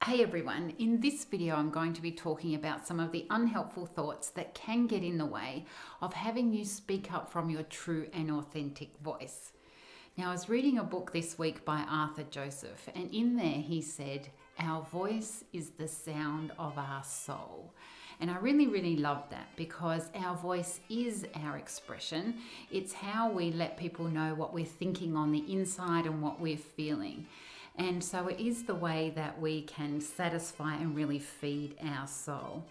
Hey everyone, in this video I'm going to be talking about some of the unhelpful thoughts that can get in the way of having you speak up from your true and authentic voice. Now, I was reading a book this week by Arthur Joseph, and in there he said, "Our voice is the sound of our soul." And I really love that because our voice is our expression. It's how we let people know what we're thinking on the inside and what we're feeling. And so it is the way that we can satisfy and really feed our soul.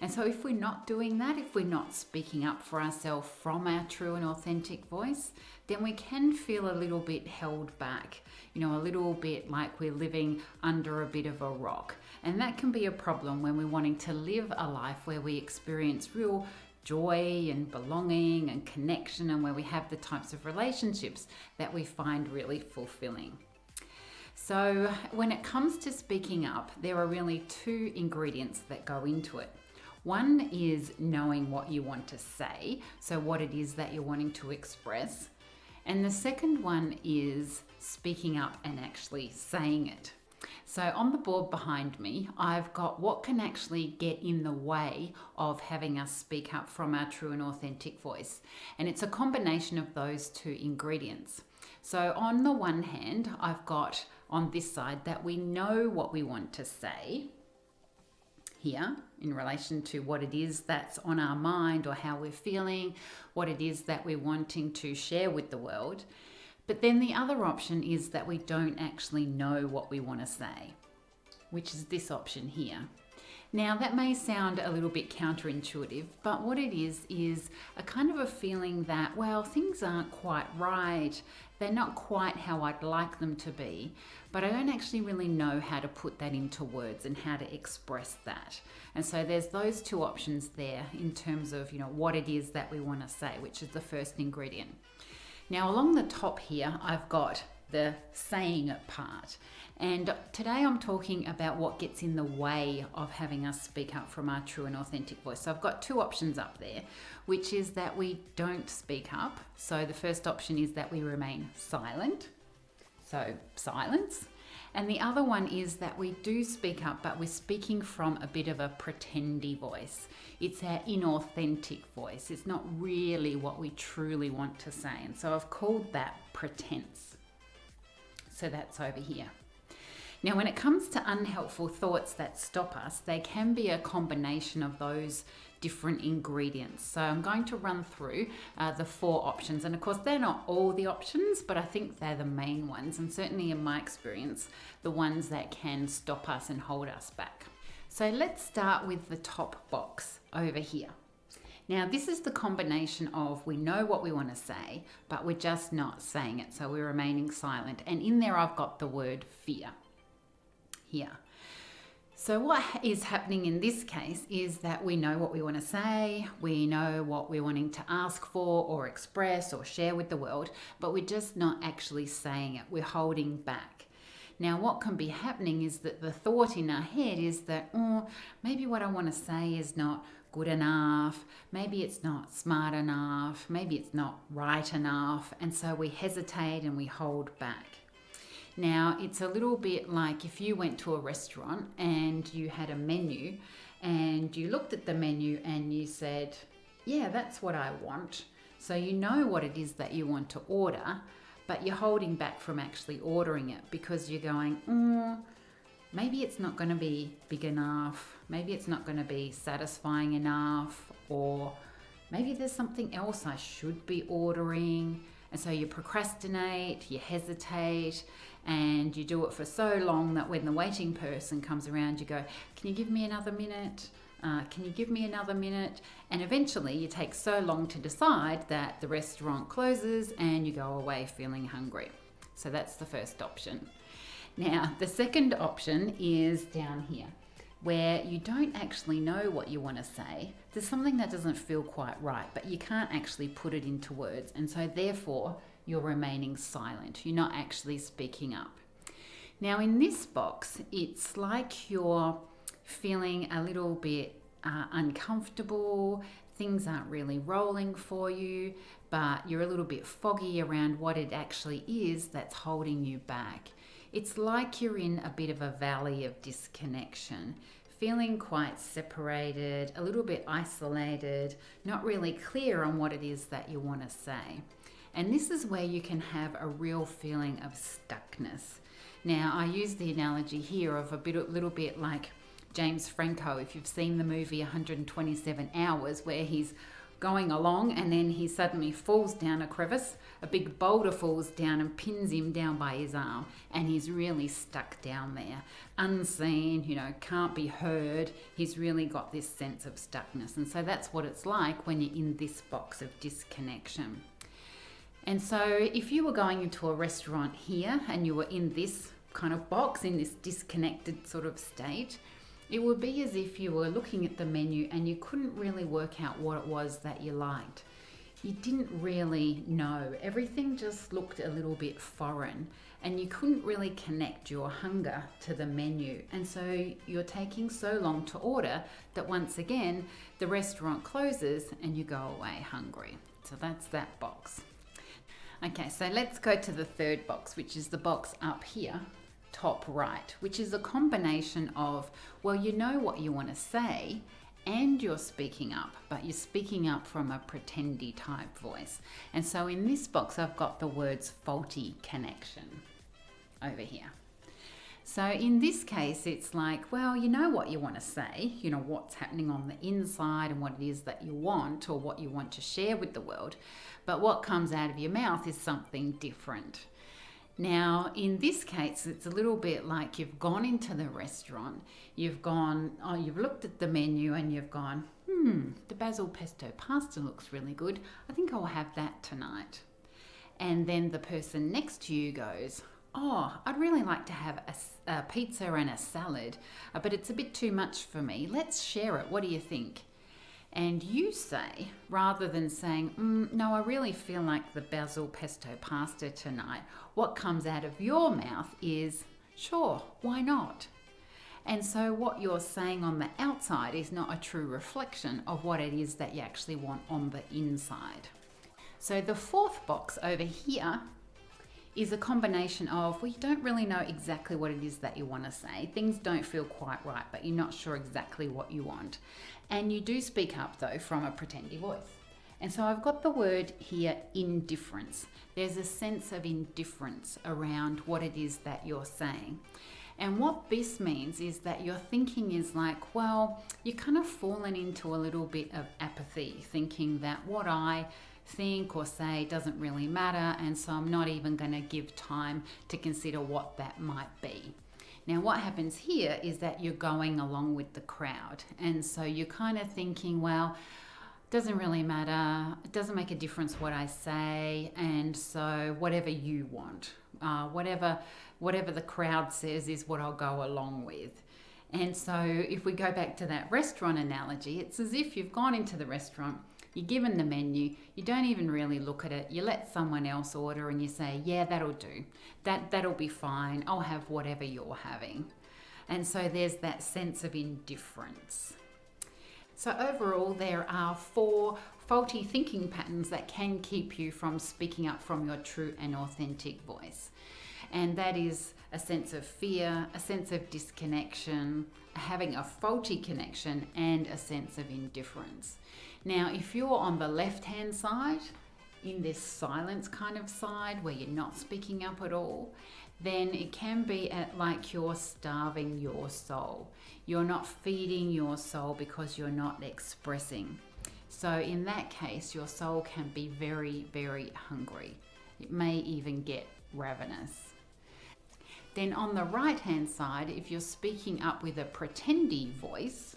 And so if we're not doing that, if we're not speaking up for ourselves from our true and authentic voice, then we can feel a little bit held back, a little bit like we're living under a bit of a rock. And that can be a problem when we're wanting to live a life where we experience real joy and belonging and connection, and where we have the types of relationships that we find really fulfilling. So when it comes to speaking up, there are really two ingredients that go into it. One is knowing what you want to say, so what it is that you're wanting to express. And the second one is speaking up and actually saying it. So on the board behind me, I've got what can actually get in the way of having us speak up from our true and authentic voice. And it's a combination of those two ingredients. So on the one hand, I've got on this side that we know what we want to say here in relation to what it is that's on our mind or how we're feeling, what it is that we're wanting to share with the world. But then the other option is that we don't actually know what we want to say, which is this option here. Now, that may sound a little bit counterintuitive, but what it is a kind of a feeling that, well, things aren't quite right. They're not quite how I'd like them to be, but I don't actually really know how to put that into words and how to express that. And so there's those two options there in terms of, what it is that we want to say, which is the first ingredient. Now, along the top here, I've got the saying it part. And today I'm talking about what gets in the way of having us speak up from our true and authentic voice. So I've got two options up there, which is that we don't speak up. So the first option is that we remain silent. So silence. And the other one is that we do speak up, but we're speaking from a bit of a pretendy voice. It's our inauthentic voice. It's not really what we truly want to say. And so I've called that pretense. So that's over here. Now, when it comes to unhelpful thoughts that stop us, they can be a combination of those different ingredients. So I'm going to run through the four options. And of course, they're not all the options, but I think they're the main ones. And certainly in my experience, the ones that can stop us and hold us back. So let's start with the top box over here. Now, this is the combination of we know what we want to say, but we're just not saying it. So we're remaining silent. And in there, I've got the word fear here. So what is happening in this case is that we know what we want to say, we know what we're wanting to ask for or express or share with the world, but we're just not actually saying it. We're holding back. Now, what can be happening is that the thought in our head is that, maybe what I want to say is not good enough, maybe it's not smart enough, maybe it's not right enough, and so we hesitate and we hold back. Now, it's a little bit like if you went to a restaurant and you had a menu and you looked at the menu and you said, yeah, that's what I want. So you know what it is that you want to order, but you're holding back from actually ordering it because you're going, maybe it's not going to be big enough, maybe it's not going to be satisfying enough, or maybe there's something else I should be ordering. And so you procrastinate, you hesitate, and you do it for so long that when the waiting person comes around, you go, can you give me another minute? Can you give me another minute? And eventually you take so long to decide that the restaurant closes and you go away feeling hungry. So that's the first option. Now, the second option is down here, where you don't actually know what you want to say. There's something that doesn't feel quite right, but you can't actually put it into words. And so therefore, you're remaining silent. You're not actually speaking up. Now, in this box, it's like you're feeling a little bit uncomfortable. Things aren't really rolling for you, but you're a little bit foggy around what it actually is that's holding you back. It's like you're in a bit of a valley of disconnection, feeling quite separated, a little bit isolated, not really clear on what it is that you want to say. And this is where you can have a real feeling of stuckness. Now, I use the analogy here of a little bit like James Franco, if you've seen the movie 127 Hours, where he's going along and then he suddenly falls down a crevice, a big boulder falls down and pins him down by his arm, and he's really stuck down there, unseen, can't be heard. He's really got this sense of stuckness. And so that's what it's like when you're in this box of disconnection. And so if you were going into a restaurant here and you were in this kind of box, in this disconnected sort of state, it would be as if you were looking at the menu and you couldn't really work out what it was that you liked. You didn't really know. Everything just looked a little bit foreign, and you couldn't really connect your hunger to the menu. And so you're taking so long to order that once again, the restaurant closes and you go away hungry. So that's that box. Okay, so let's go to the third box, which is the box up here, top right, which is a combination of, well, you know what you want to say and you're speaking up, but you're speaking up from a pretendy type voice. And so in this box, I've got the words faulty connection over here. So in this case, it's like, well, you know what you want to say, you know what's happening on the inside and what it is that you want or what you want to share with the world. But what comes out of your mouth is something different. Now, in this case, it's a little bit like you've gone into the restaurant, you've looked at the menu and you've gone, the basil pesto pasta looks really good. I think I'll have that tonight. And then the person next to you goes, oh, I'd really like to have a pizza and a salad, but it's a bit too much for me. Let's share it. What do you think? And you say, rather than saying, no, I really feel like the basil pesto pasta tonight, what comes out of your mouth is, sure, why not? And so what you're saying on the outside is not a true reflection of what it is that you actually want on the inside. So the fourth box over here is a combination of, well, you don't really know exactly what it is that you want to say. Things don't feel quite right, but you're not sure exactly what you want. And you do speak up, though, from a pretendy voice. And so I've got the word here, indifference. There's a sense of indifference around what it is that you're saying. And what this means is that your thinking is like, well, you're kind of fallen into a little bit of apathy, thinking that what I think or say doesn't really matter, and so I'm not even going to give time to consider what that might be. Now, what happens here is that you're going along with the crowd, and so you're kind of thinking, well, it doesn't really matter, it doesn't make a difference what I say, and so whatever you want, whatever the crowd says is what I'll go along with. And so if we go back to that restaurant analogy, it's as if you've gone into the restaurant, you're given the menu, you don't even really look at it, you let someone else order and you say, yeah, that'll do, that'll be fine, I'll have whatever you're having. And so there's that sense of indifference. So overall, there are 4 faulty thinking patterns that can keep you from speaking up from your true and authentic voice. And that is a sense of fear, a sense of disconnection, having a faulty connection, and a sense of indifference. Now, if you're on the left-hand side, in this silence kind of side where you're not speaking up at all, then it can be like you're starving your soul. You're not feeding your soul because you're not expressing. So in that case, your soul can be very, very hungry. It may even get ravenous. Then on the right-hand side, if you're speaking up with a pretendy voice,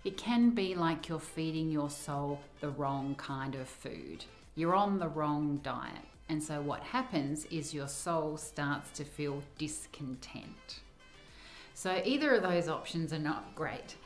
it can be like you're feeding your soul the wrong kind of food. You're on the wrong diet. And so what happens is your soul starts to feel discontent. So either of those options are not great.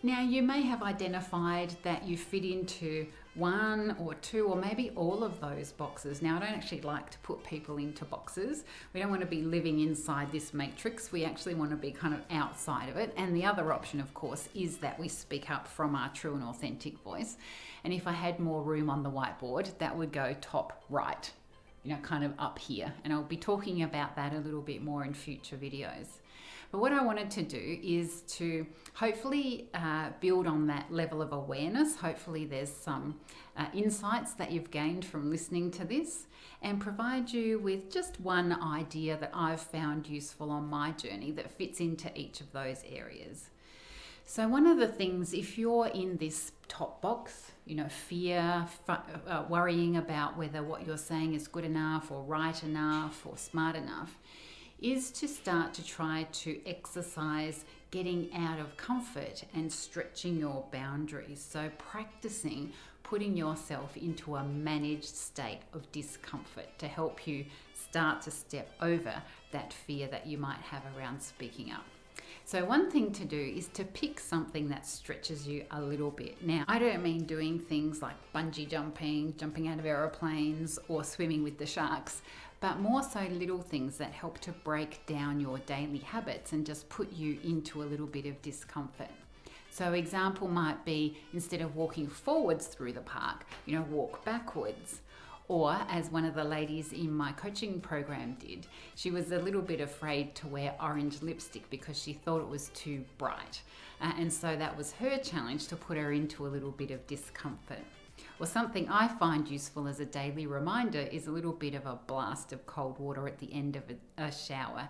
Now, you may have identified that you fit into 1 or 2 or maybe all of those boxes. Now, I don't actually like to put people into boxes. We don't want to be living inside this matrix. We actually want to be kind of outside of it. And the other option, of course, is that we speak up from our true and authentic voice. And if I had more room on the whiteboard, that would go top right. kind of up here. And I'll be talking about that a little bit more in future videos. But what I wanted to do is to hopefully build on that level of awareness. Hopefully there's some insights that you've gained from listening to this, and provide you with just one idea that I've found useful on my journey that fits into each of those areas. So one of the things, if you're in this top box, fear, worrying about whether what you're saying is good enough or right enough or smart enough, is to start to try to exercise getting out of comfort and stretching your boundaries. So practicing putting yourself into a managed state of discomfort to help you start to step over that fear that you might have around speaking up. So one thing to do is to pick something that stretches you a little bit. Now, I don't mean doing things like bungee jumping, jumping out of aeroplanes, or swimming with the sharks, but more so little things that help to break down your daily habits and just put you into a little bit of discomfort. So example might be, instead of walking forwards through the park, walk backwards. Or as one of the ladies in my coaching program did, she was a little bit afraid to wear orange lipstick because she thought it was too bright. And so that was her challenge, to put her into a little bit of discomfort. Or something I find useful as a daily reminder is a little bit of a blast of cold water at the end of a shower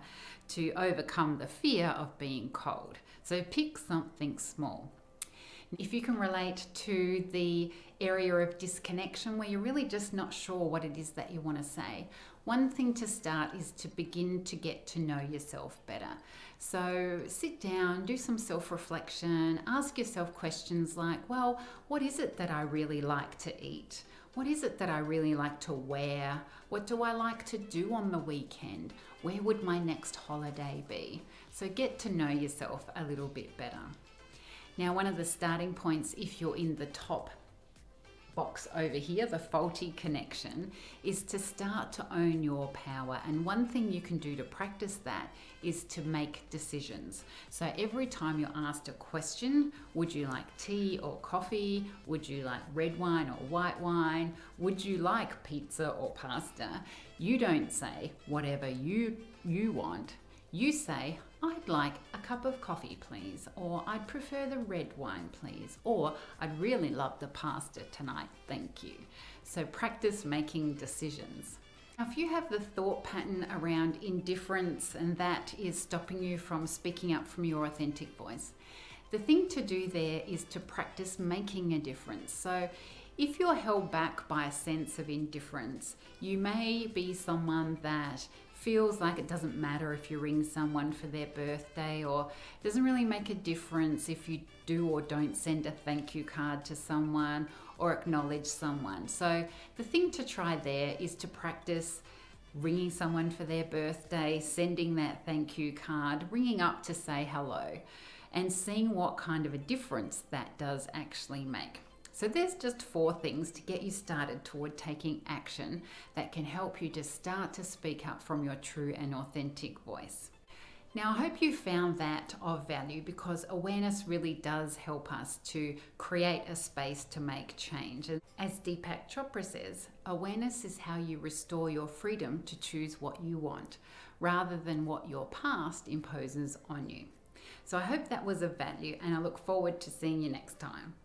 to overcome the fear of being cold. So pick something small. If you can relate to the area of disconnection where you're really just not sure what it is that you want to say, one thing to start is to begin to get to know yourself better. So sit down, do some self-reflection, ask yourself questions like, well, what is it that I really like to eat? What is it that I really like to wear? What do I like to do on the weekend? Where would my next holiday be? So get to know yourself a little bit better. Now, one of the starting points, if you're in the top box over here, the faulty connection, is to start to own your power. And one thing you can do to practice that is to make decisions. So every time you're asked a question, would you like tea or coffee? Would you like red wine or white wine? Would you like pizza or pasta? You don't say whatever you want. You say, I'd like a cup of coffee, please, or I'd prefer the red wine, please, or I'd really love the pasta tonight, thank you. So practice making decisions. Now, if you have the thought pattern around indifference and that is stopping you from speaking up from your authentic voice, the thing to do there is to practice making a difference. So if you're held back by a sense of indifference, you may be someone that feels like it doesn't matter if you ring someone for their birthday, or it doesn't really make a difference if you do or don't send a thank you card to someone or acknowledge someone. So the thing to try there is to practice ringing someone for their birthday, sending that thank you card, ringing up to say hello, and seeing what kind of a difference that does actually make. So there's just 4 things to get you started toward taking action that can help you to start to speak up from your true and authentic voice. Now, I hope you found that of value, because awareness really does help us to create a space to make change. As Deepak Chopra says, awareness is how you restore your freedom to choose what you want, rather than what your past imposes on you. So I hope that was of value, and I look forward to seeing you next time.